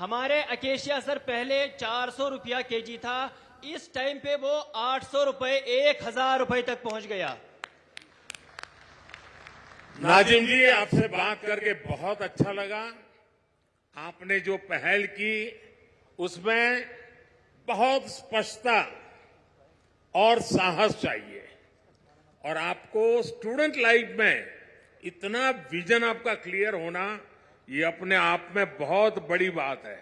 हमारे acacia sir पहले 400 रुपया केजी था, इस टाइम पे वो 800 रुपए 1000 रुपए तक पहुंच गया। नाजिम जी, आपसे बात करके बहुत अच्छा लगा। आपने जो पहल की उसमें बहुत स्पष्टता और साहस चाहिए, और आपको स्टूडेंट लाइफ में इतना विजन आपका क्लियर होना, ये अपने आप में बहुत बड़ी बात है।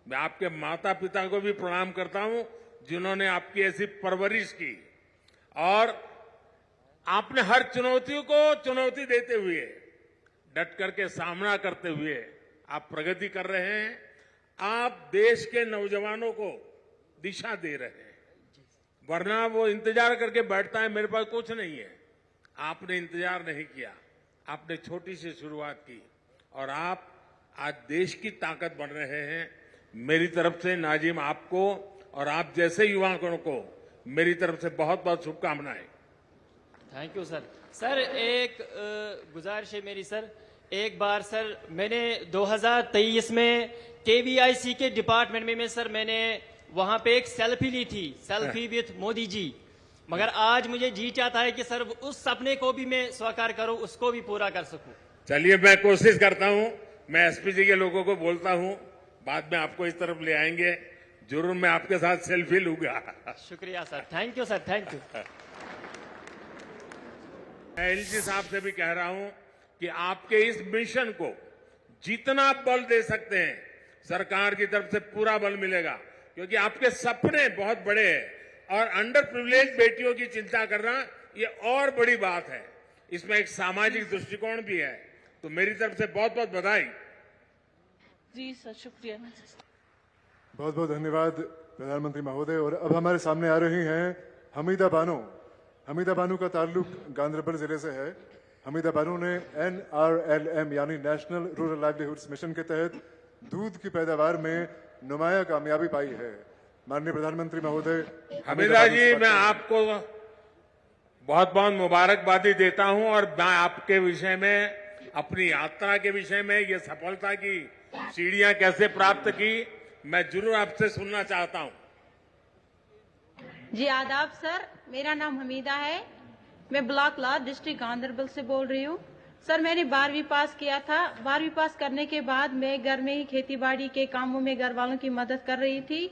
मैं आपके माता पिता को भी प्रणाम करता हूं जिन्होंने आपकी ऐसी परवरिश की, और आपने हर चुनौती को चुनौती देते हुए डट करके सामना करते हुए आप प्रगति कर रहे हैं। आप देश के नौजवानों को दिशा दे रहे हैं, वरना वो इंतजार करके बैठता है मेरे पास कुछ नहीं है। आपने इंतजार नहीं किया, आपने छोटी सी शुरुआत की, और आप आज देश की ताकत बन रहे हैं। मेरी तरफ से नाजिम आपको और आप जैसे युवाओं को मेरी तरफ से बहुत बहुत शुभकामनाएं। Thank you sir. सर एक गुजारिश है मेरी सर, एक बार सर मैंने 2023 में KVIC के डिपार्टमेंट में सर मैंने वहां पे एक सेल्फी ली थी, सेल्फी विथ मोदी जी, मगर आज मुझे जी चाहता है कि सर उस सपने को भी मैं साकार करूं, उसको भी पूरा कर सकूं। चलिए, मैं कोशिश करता हूं। मैं एसपी जी के लोगों को बोलता हूं, बाद में आपको इस तरफ ले आएंगे, जरूर मैं आपके साथ सेल्फी लूंगा। शुक्रिया sir, thank you sir, thank you. मैं एलजी साहब से भी कह रहा हूं कि आपके इस मिशन को जितना बल दे सकते हैं, सरकार की तरफ से पूरा बल मिलेगा, क्योंकि आपके सपने बहुत बड़े हैं, और अंडर प्रिविलेज बेटियों की चिंता करना ये और बड़ी बात है। इसमें एक सामाजिक दृष्टिकोण भी है, तो मेरी तरफ से बहुत बहुत बधाई। जी सर, शुक्रिया। बहुत बहुत धन्यवाद प्रधानमंत्री महोदय। और अब हमारे सामने आ रही हैं हमीदा बानो। हमीदा बानो का ताल्लुक गांधरबल जिले से है। हमीदा बानो ने NRLM यानी नेशनल रूरल लाइवलीहुड्स मिशन के तहत दूध की पैदावार में नुमाया कामयाबी पाई है। माननीय प्रधानमंत्री महोदय, हमीदा जी, मैं आपको बहुत बहुत मुबारकबादी देता हूं, और मैं आपके विषय में, अपनी यात्रा के विषय में, ये सफलता की सीढ़ियां कैसे प्राप्त की, मैं जरूर आपसे सुनना चाहता हूं। जी आदाब सर, मेरा नाम हमीदा है। मैं ब्लॉक लॉ डिस्ट्रिक्ट गांधरबल से बोल रही हूँ। सर मैंने 12वीं पास किया था। 12वीं पास करने के बाद मैं घर में ही खेती बाड़ी के कामों में घर वालों की मदद कर रही थी।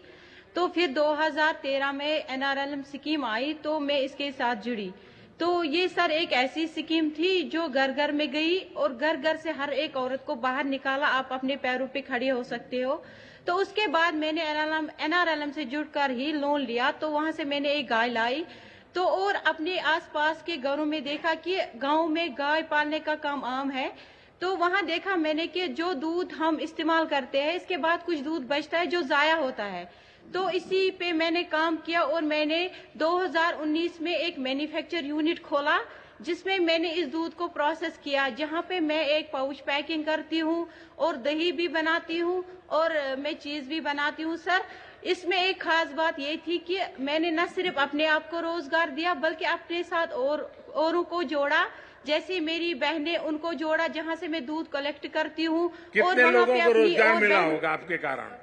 तो फिर 2013 में NRLM स्कीम आई, तो मैं इसके साथ जुड़ी। तो ये सर एक ऐसी स्कीम थी जो घर घर में गई और घर घर से हर एक औरत को बाहर निकाला, आप अपने पैरों पे खड़े हो सकते हो। तो उसके बाद मैंने NRLM से जुड़कर ही लोन लिया। तो वहां से मैंने एक गाय लाई, तो और अपने आसपास के घरों में देखा कि गांव में गाय पालने का काम आम है। तो वहां देखा मैंने कि जो दूध हम इस्तेमाल करते हैं, इसके बाद कुछ दूध बचता है जो जाया होता है। तो इसी पे मैंने काम किया, और मैंने 2019 में एक मैन्युफैक्चर यूनिट खोला, जिसमें मैंने इस दूध को प्रोसेस किया, जहां पे मैं एक पाउच पैकिंग करती हूं और दही भी बनाती हूं और मैं चीज भी बनाती हूं। सर इसमें एक खास बात ये थी कि मैंने न सिर्फ अपने आप को रोजगार दिया, बल्कि अपने साथ औरों को जोड़ा। जैसे मेरी बहनें, उनको जोड़ा, जहां से मैं दूध कलेक्ट करती हूँ। कितने और लोगों को रोजगार मिला होगा आपके कारण?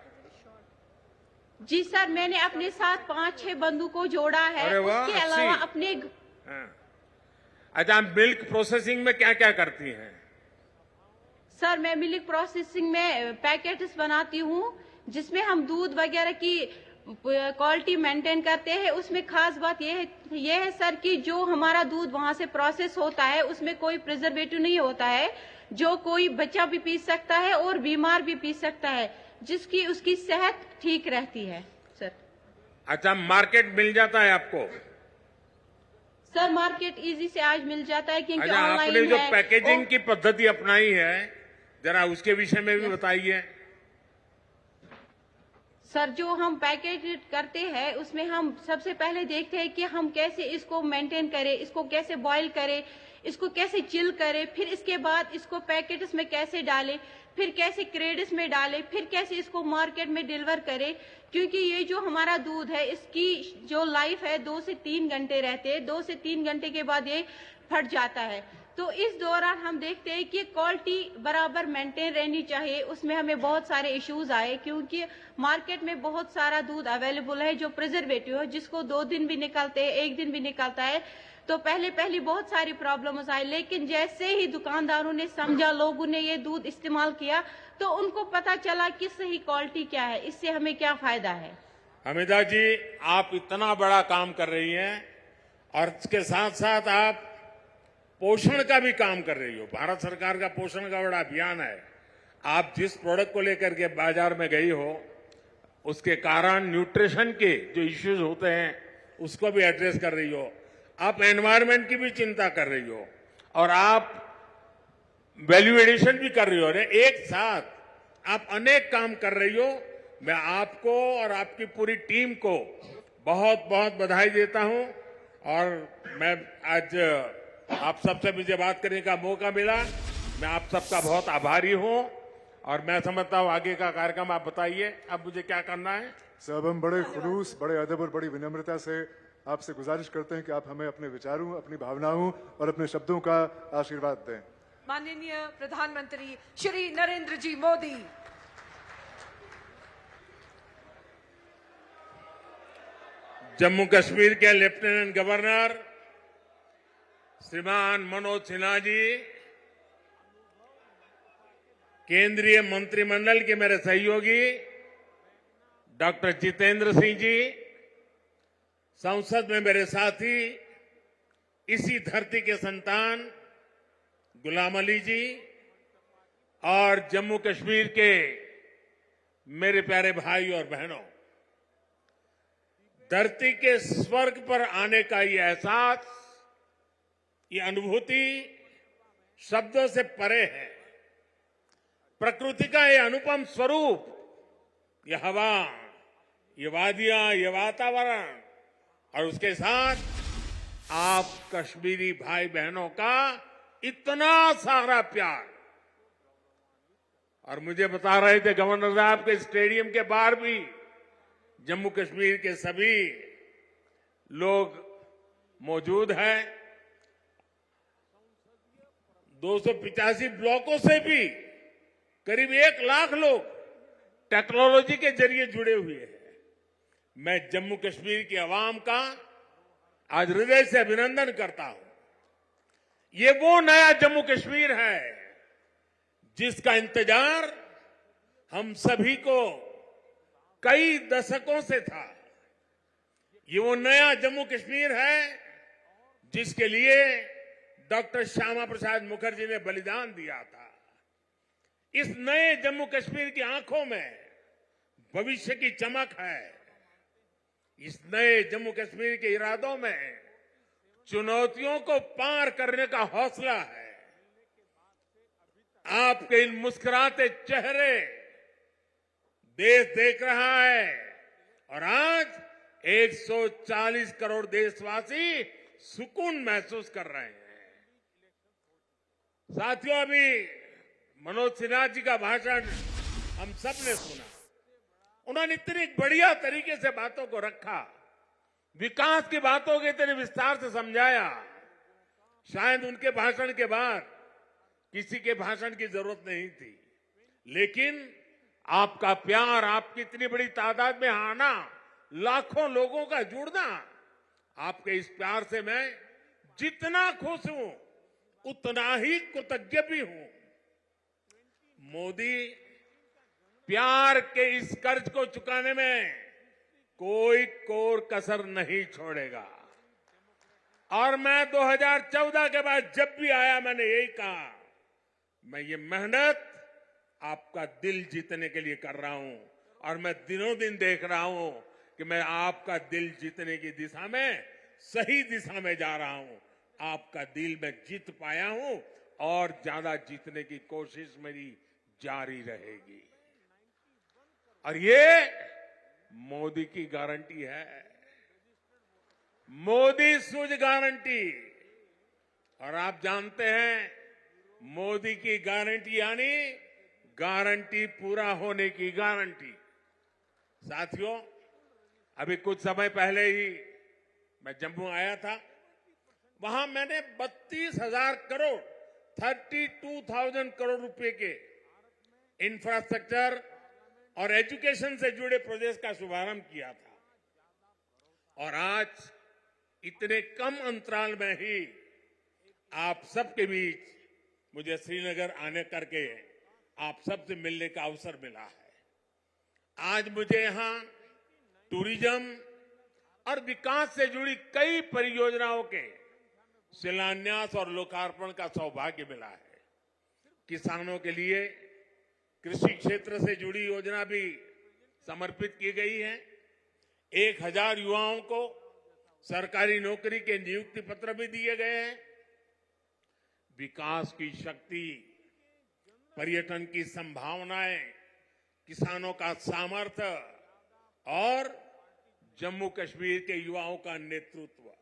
जी सर, मैंने अपने साथ 5-6 बंधु को जोड़ा है। उसके अलावा अपने अच्छा, मिल्क प्रोसेसिंग में क्या क्या करती हैं? सर मैं मिल्क प्रोसेसिंग में पैकेट्स बनाती हूँ, जिसमें हम दूध वगैरह की क्वालिटी मेंटेन करते हैं। उसमें खास बात ये है सर कि जो हमारा दूध वहां से प्रोसेस होता है, उसमें कोई प्रिजर्वेटिव नहीं होता है, जो कोई बच्चा भी पी सकता है और बीमार भी पी सकता है, जिसकी उसकी सेहत ठीक रहती है। सर अच्छा, मार्केट मिल जाता है आपको? सर मार्केट इजी से आज मिल जाता है, क्योंकि अच्छा, ऑनलाइन आपने जो है। पैकेजिंग की पद्धति अपनाई है, जरा उसके विषय में भी बताइए। सर जो हम पैकेज करते हैं, उसमें हम सबसे पहले देखते हैं कि हम कैसे इसको मेंटेन करें, इसको कैसे बॉईल करें, इसको कैसे चिल करें, फिर इसके बाद इसको पैकेट्स में कैसे डालें, फिर कैसे क्रेड्स में डालें, फिर कैसे इसको मार्केट में डिलीवर करें। क्योंकि ये जो हमारा दूध है, इसकी जो लाइफ है 2 से 3 घंटे रहते हैं। 2 से 3 घंटे के बाद ये फट जाता है। तो इस दौरान हम देखते हैं कि क्वालिटी बराबर मेंटेन रहनी चाहिए। उसमें हमें बहुत सारे इश्यूज आए, क्योंकि मार्केट में बहुत सारा दूध अवेलेबल है जो प्रिजर्वेटिव है, जिसको 2 दिन भी निकलते हैं, 1 दिन भी निकलता है। तो पहले बहुत सारी प्रॉब्लम्स आई, लेकिन जैसे ही दुकानदारों ने समझा, लोगों ने ये दूध इस्तेमाल किया, तो उनको पता चला कि सही क्वालिटी क्या है, इससे हमें क्या फायदा है। हमीदा जी, आप इतना बड़ा काम कर रही हैं और इसके साथ साथ आप पोषण का भी काम कर रही हो। भारत सरकार का पोषण का बड़ा अभियान है। आप जिस प्रोडक्ट को लेकर के बाजार में गई हो, उसके कारण न्यूट्रिशन के जो इश्यूज होते हैं उसको भी एड्रेस कर रही हो। आप एनवायरनमेंट की भी चिंता कर रही हो और आप वैल्यू एडिशन भी कर रही हो। एक साथ आप अनेक काम कर रही हो। मैं आपको और आपकी पूरी टीम को बहुत बहुत बधाई देता हूं और मैं आज आप सबसे मुझे बात करने का मौका मिला, मैं आप सबका बहुत आभारी हूं और मैं समझता हूं आगे का कार्यक्रम आप बताइए, अब मुझे क्या करना है। सब हम बड़े खुलूस, बड़े अदब और बड़ी विनम्रता से आपसे गुजारिश करते हैं कि आप हमें अपने विचारों, अपनी भावनाओं और अपने शब्दों का आशीर्वाद दें। माननीय प्रधानमंत्री श्री नरेंद्र जी मोदी। जम्मू कश्मीर के लेफ्टिनेंट गवर्नर श्रीमान मनोज सिन्हा जी, केंद्रीय मंत्रिमंडल के मेरे सहयोगी डॉक्टर जितेंद्र सिंह जी, संसद में मेरे साथी, इसी धरती के संतान गुलाम अली जी और जम्मू कश्मीर के मेरे प्यारे भाई और बहनों, धरती के स्वर्ग पर आने का ये एहसास, ये अनुभूति शब्दों से परे है। प्रकृति का ये अनुपम स्वरूप, ये हवा, ये वादियां, ये वातावरण और उसके साथ आप कश्मीरी भाई बहनों का इतना सारा प्यार। और मुझे बता रहे थे गवर्नर साहब के स्टेडियम के बाहर भी जम्मू कश्मीर के सभी लोग मौजूद हैं। 285 ब्लॉकों से भी करीब 1 लाख लोग टेक्नोलॉजी के जरिए जुड़े हुए हैं। मैं जम्मू कश्मीर की आवाम का आज हृदय से अभिनंदन करता हूं। ये वो नया जम्मू कश्मीर है जिसका इंतजार हम सभी को कई दशकों से था। ये वो नया जम्मू कश्मीर है जिसके लिए डॉक्टर श्यामा प्रसाद मुखर्जी ने बलिदान दिया था। इस नए जम्मू कश्मीर की आंखों में भविष्य की चमक है। इस नए जम्मू कश्मीर के इरादों में चुनौतियों को पार करने का हौसला है। आपके इन मुस्कुराते चेहरे देश देख रहा है और आज 140 करोड़ देशवासी सुकून महसूस कर रहे हैं। साथियों, अभी मनोज सिन्हा जी का भाषण हम सब ने सुना। उन्होंने इतनी बढ़िया तरीके से बातों को रखा, विकास की बातों के इतने विस्तार से समझाया। शायद उनके भाषण के बाद किसी के भाषण की जरूरत नहीं थी, लेकिन आपका प्यार, आपकी इतनी बड़ी तादाद में आना, लाखों लोगों का जुड़ना, आपके इस प्यार से मैं जितना खुश हूं उतना ही कृतज्ञ भी हूं। मोदी प्यार के इस कर्ज को चुकाने में कोई कोर कसर नहीं छोड़ेगा। और मैं 2014 के बाद जब भी आया मैंने यही कहा, मैं ये मेहनत आपका दिल जीतने के लिए कर रहा हूं और मैं दिनों दिन देख रहा हूं कि मैं आपका दिल जीतने की दिशा में सही दिशा में जा रहा हूं। आपका दिल मैं जीत पाया हूं और ज्यादा जीतने की कोशिश मेरी जारी रहेगी। और ये मोदी की गारंटी है, मोदी सूझ गारंटी। और आप जानते हैं मोदी की गारंटी यानी गारंटी पूरा होने की गारंटी। साथियों, अभी कुछ समय पहले ही मैं जम्मू आया था। वहां मैंने 32,000 करोड़ 32,000 करोड़ रुपए के इंफ्रास्ट्रक्चर और एजुकेशन से जुड़े प्रोजेक्ट का शुभारंभ किया था। और आज इतने कम अंतराल में ही आप सबके बीच मुझे श्रीनगर आने करके आप सबसे मिलने का अवसर मिला है। आज मुझे यहां टूरिज्म और विकास से जुड़ी कई परियोजनाओं के शिलान्यास और लोकार्पण का सौभाग्य मिला है। किसानों के लिए कृषि क्षेत्र से जुड़ी योजना भी समर्पित की गई है। 1,000 युवाओं को सरकारी नौकरी के नियुक्ति पत्र भी दिए गए हैं। विकास की शक्ति, पर्यटन की संभावनाएं, किसानों का सामर्थ्य और जम्मू कश्मीर के युवाओं का नेतृत्व,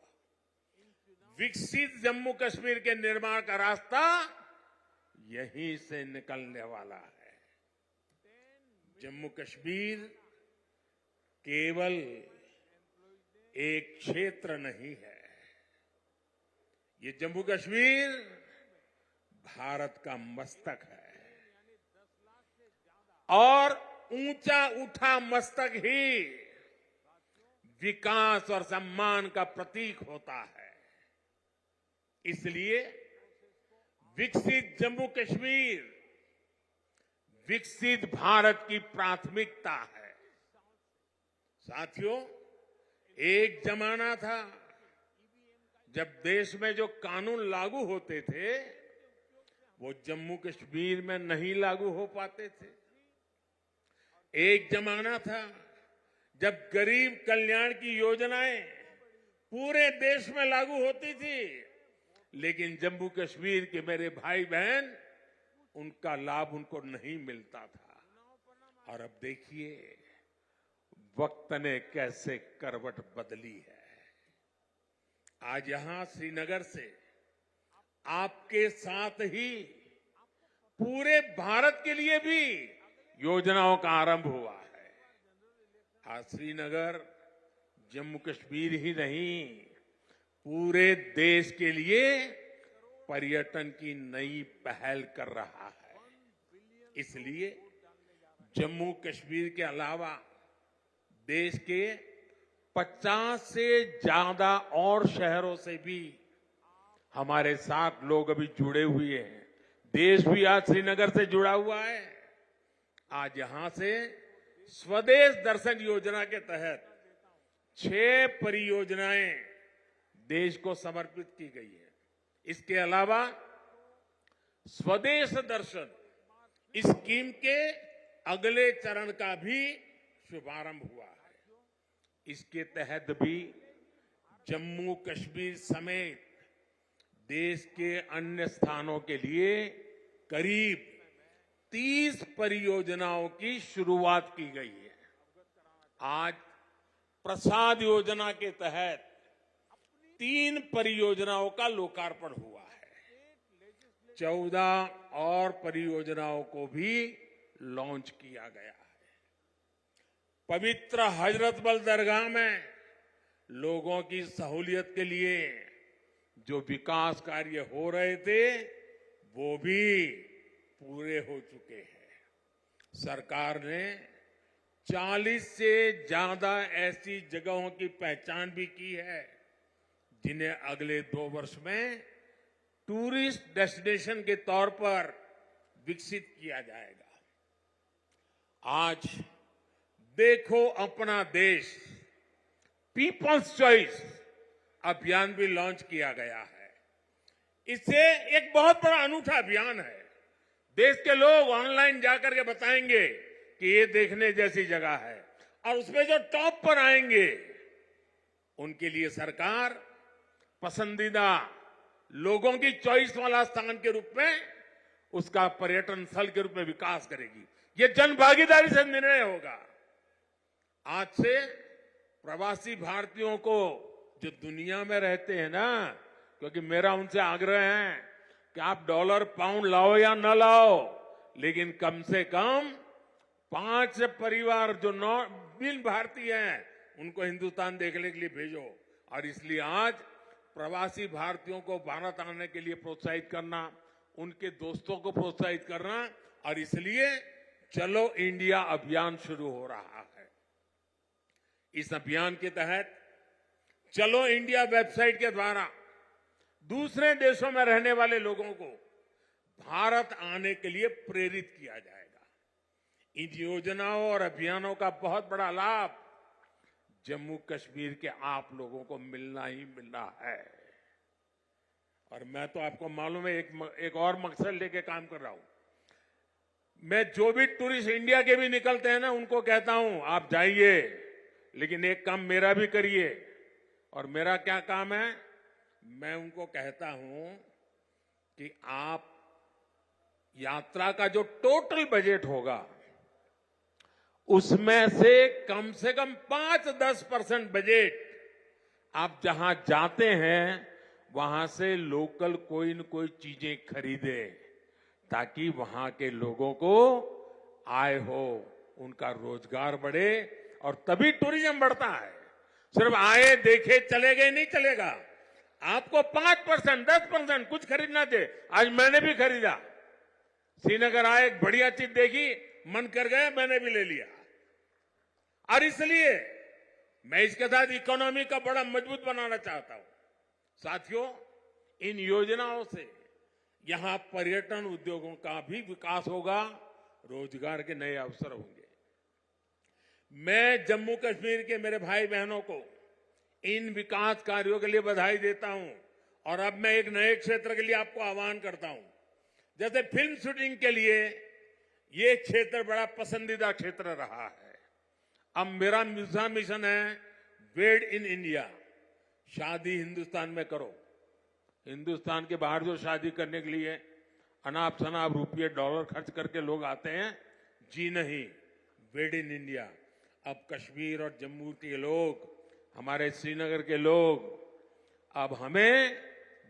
विकसित जम्मू कश्मीर के निर्माण का रास्ता यहीं से निकलने वाला है। जम्मू कश्मीर केवल एक क्षेत्र नहीं है, ये जम्मू कश्मीर भारत का मस्तक है और ऊंचा उठा मस्तक ही विकास और सम्मान का प्रतीक होता है। इसलिए विकसित जम्मू कश्मीर विकसित भारत की प्राथमिकता है। साथियों, एक जमाना था जब देश में जो कानून लागू होते थे वो जम्मू कश्मीर में नहीं लागू हो पाते थे। एक जमाना था जब गरीब कल्याण की योजनाएं पूरे देश में लागू होती थी, लेकिन जम्मू कश्मीर के मेरे भाई बहन उनका लाभ उनको नहीं मिलता था। और अब देखिए वक्त ने कैसे करवट बदली है। आज यहां श्रीनगर से आपके साथ ही पूरे भारत के लिए भी योजनाओं का आरंभ हुआ है। आज श्रीनगर जम्मू कश्मीर ही नहीं, पूरे देश के लिए पर्यटन की नई पहल कर रहा है। इसलिए जम्मू कश्मीर के अलावा देश के 50 से ज्यादा और शहरों से भी हमारे साथ लोग अभी जुड़े हुए हैं। देश भी आज श्रीनगर से जुड़ा हुआ है। आज यहां से स्वदेश दर्शन योजना के तहत 6 परियोजनाएं देश को समर्पित की गई है। इसके अलावा स्वदेश दर्शन स्कीम के अगले चरण का भी शुभारंभ हुआ है। इसके तहत भी जम्मू कश्मीर समेत देश के अन्य स्थानों के लिए करीब 30 परियोजनाओं की शुरुआत की गई है। आज प्रसाद योजना के तहत 3 परियोजनाओं का लोकार्पण हुआ है। 14 और परियोजनाओं को भी लॉन्च किया गया है। पवित्र हजरत बल दरगाह में लोगों की सहूलियत के लिए जो विकास कार्य हो रहे थे वो भी पूरे हो चुके हैं। सरकार ने 40 से ज्यादा ऐसी जगहों की पहचान भी की है जिन्हें अगले 2 वर्ष में टूरिस्ट डेस्टिनेशन के तौर पर विकसित किया जाएगा। आज देखो अपना देश पीपल्स चॉइस अभियान भी लॉन्च किया गया है। इससे एक बहुत बड़ा अनूठा अभियान है। देश के लोग ऑनलाइन जाकर के बताएंगे कि ये देखने जैसी जगह है और उसमें जो टॉप पर आएंगे उनके लिए सरकार पसंदीदा लोगों की चॉइस वाला स्थान के रूप में उसका पर्यटन स्थल के रूप में विकास करेगी। ये जन भागीदारी से निर्णय होगा। आज से प्रवासी भारतीयों को जो दुनिया में रहते हैं ना, क्योंकि मेरा उनसे आग्रह है कि आप डॉलर पाउंड लाओ या न लाओ, लेकिन कम से कम 5 परिवार जो बिन भारतीय हैं उनको हिंदुस्तान देखने के लिए भेजो। और इसलिए आज प्रवासी भारतीयों को भारत आने के लिए प्रोत्साहित करना, उनके दोस्तों को प्रोत्साहित करना, और इसलिए चलो इंडिया अभियान शुरू हो रहा है। इस अभियान के तहत चलो इंडिया वेबसाइट के द्वारा दूसरे देशों में रहने वाले लोगों को भारत आने के लिए प्रेरित किया जाएगा। इन योजनाओं और अभियानों का बहुत बड़ा लाभ जम्मू कश्मीर के आप लोगों को मिलना ही मिलना है। और मैं तो आपको मालूम है एक और मकसद लेके काम कर रहा हूं। मैं जो भी टूरिस्ट इंडिया के भी निकलते हैं ना, उनको कहता हूं आप जाइए, लेकिन एक काम मेरा भी करिए। और मेरा क्या काम है? मैं उनको कहता हूं कि आप यात्रा का जो टोटल बजट होगा उसमें से कम 5-10% बजट आप जहां जाते हैं वहां से लोकल कोई न कोई चीजें खरीदे, ताकि वहां के लोगों को आय हो, उनका रोजगार बढ़े, और तभी टूरिज्म बढ़ता है। सिर्फ आए देखे चले गए नहीं चलेगा। आपको 5%, 10% कुछ खरीदना चाहिए। आज मैंने भी खरीदा। श्रीनगर आए, एक बढ़िया चीज देखी, मन कर गया, मैंने भी ले लिया। और इसलिए मैं इसके साथ इकोनॉमी का बड़ा मजबूत बनाना चाहता हूं। साथियों, इन योजनाओं से यहां पर्यटन उद्योगों का भी विकास होगा, रोजगार के नए अवसर होंगे। मैं जम्मू कश्मीर के मेरे भाई बहनों को इन विकास कार्यों के लिए बधाई देता हूं। और अब मैं एक नए क्षेत्र के लिए आपको आह्वान करता हूं। जैसे फिल्म शूटिंग के लिए ये क्षेत्र बड़ा पसंदीदा क्षेत्र रहा है। अब मेरा दूसरा मिशन है मेड इन इंडिया। शादी हिंदुस्तान में करो। हिंदुस्तान के बाहर जो शादी करने के लिए अनाप शनाप रुपये डॉलर खर्च करके लोग आते हैं, जी नहीं, मेड इन इंडिया। अब कश्मीर और जम्मू के लोग, हमारे श्रीनगर के लोग, अब हमें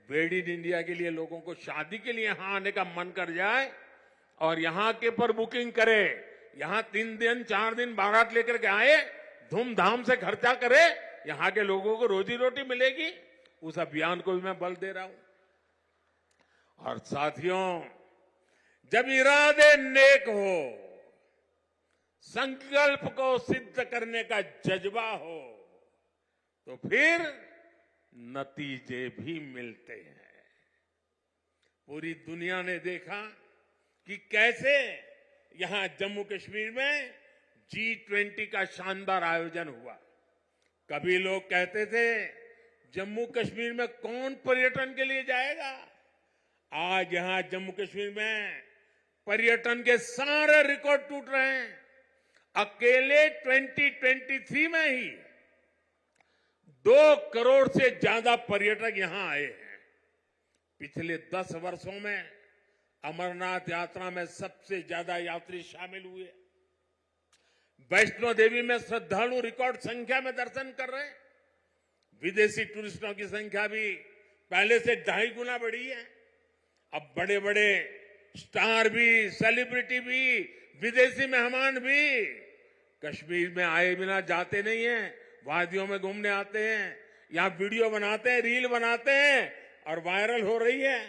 मेड इन इंडिया के लिए लोगों को शादी के लिए यहां आने का मन कर जाए और यहां के पर बुकिंग करे, यहां 3 दिन 4 दिन बारात लेकर के आए, धूमधाम से खर्चा करे, यहां के लोगों को रोजी रोटी मिलेगी। उस अभियान को भी मैं बल दे रहा हूं। और साथियों, जब इरादे नेक हो, संकल्प को सिद्ध करने का जज्बा हो, तो फिर नतीजे भी मिलते हैं। पूरी दुनिया ने देखा कि कैसे यहां जम्मू कश्मीर में G20 का शानदार आयोजन हुआ। कभी लोग कहते थे जम्मू कश्मीर में कौन पर्यटन के लिए जाएगा। आज यहां जम्मू कश्मीर में पर्यटन के सारे रिकॉर्ड टूट रहे हैं। अकेले 2023 में ही 2 करोड़ से ज्यादा पर्यटक यहां आए हैं। पिछले 10 वर्षों में अमरनाथ यात्रा में सबसे ज्यादा यात्री शामिल हुए। वैष्णो देवी में श्रद्धालु रिकॉर्ड संख्या में दर्शन कर रहे हैं। विदेशी टूरिस्टों की संख्या भी पहले से 2.5 गुना बढ़ी है। अब बड़े बड़े स्टार भी, सेलिब्रिटी भी, विदेशी मेहमान भी कश्मीर में आए बिना जाते नहीं हैं। वादियों में घूमने आते हैं, यहां वीडियो बनाते हैं, रील बनाते हैं और वायरल हो रही है।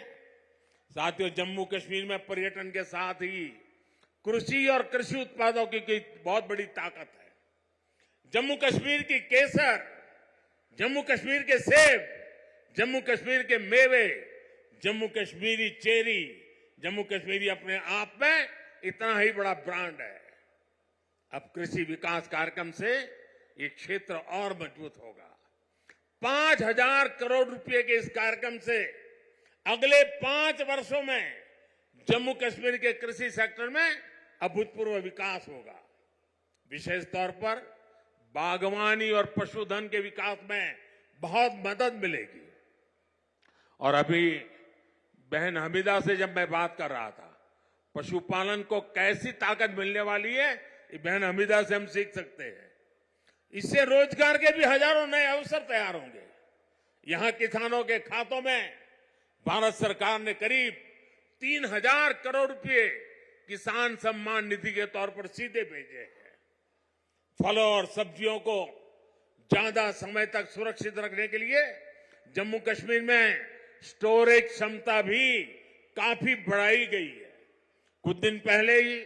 साथियों, जम्मू कश्मीर में पर्यटन के साथ ही कृषि और कृषि उत्पादों की बहुत बड़ी ताकत है। जम्मू कश्मीर की केसर, जम्मू कश्मीर के सेब, जम्मू कश्मीर के मेवे, जम्मू कश्मीरी चेरी, जम्मू कश्मीरी अपने आप में इतना ही बड़ा ब्रांड है। अब कृषि विकास कार्यक्रम से ये क्षेत्र और मजबूत होगा। 5,000 करोड़ रुपए के इस कार्यक्रम से अगले 5 वर्षों में जम्मू कश्मीर के कृषि सेक्टर में अभूतपूर्व विकास होगा। विशेष तौर पर बागवानी और पशुधन के विकास में बहुत मदद मिलेगी। और अभी बहन हमीदा से जब मैं बात कर रहा था, पशुपालन को कैसी ताकत मिलने वाली है, ये बहन हमीदा से हम सीख सकते हैं। इससे रोजगार के भी हजारों नए अवसर तैयार होंगे। यहां किसानों के खातों में भारत सरकार ने करीब 3,000 करोड़ रुपए किसान सम्मान निधि के तौर पर सीधे भेजे हैं। फलों और सब्जियों को ज्यादा समय तक सुरक्षित रखने के लिए जम्मू कश्मीर में स्टोरेज क्षमता भी काफी बढ़ाई गई है। कुछ दिन पहले ही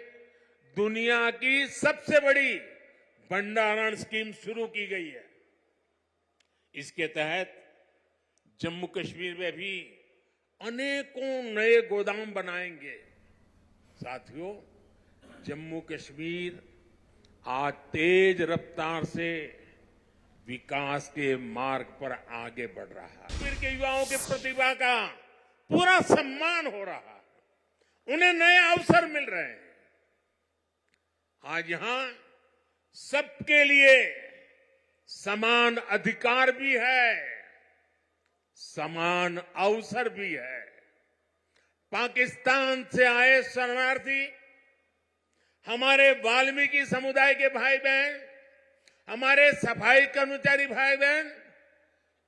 दुनिया की सबसे बड़ी भंडारण स्कीम शुरू की गई है। इसके तहत जम्मू कश्मीर में भी अनेकों नए गोदाम बनाएंगे। साथियों, जम्मू कश्मीर आज तेज रफ्तार से विकास के मार्ग पर आगे बढ़ रहा है। कश्मीर के युवाओं की प्रतिभा का पूरा सम्मान हो रहा है, उन्हें नए अवसर मिल रहे हैं। आज यहां सबके लिए समान अधिकार भी है, समान अवसर भी है। पाकिस्तान से आए शरणार्थी, हमारे वाल्मीकि समुदाय के भाई बहन, हमारे सफाई कर्मचारी भाई बहन,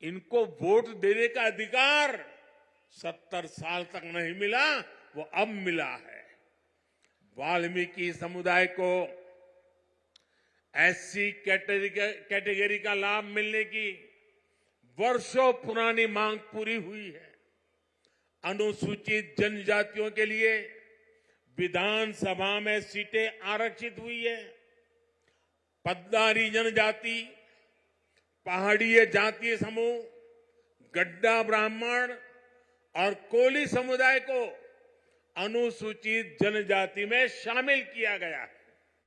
इनको वोट देने का अधिकार 70 साल तक नहीं मिला, वो अब मिला है। वाल्मीकि समुदाय को एससी कैटेगरी का लाभ मिलने की वर्षों पुरानी मांग पूरी हुई है। अनुसूचित जनजातियों के लिए विधानसभा में सीटें आरक्षित हुई है। पद्दारी जनजाति, पहाड़ीय जातीय समूह, गड्ढा ब्राह्मण और कोली समुदाय को अनुसूचित जनजाति में शामिल किया गया है।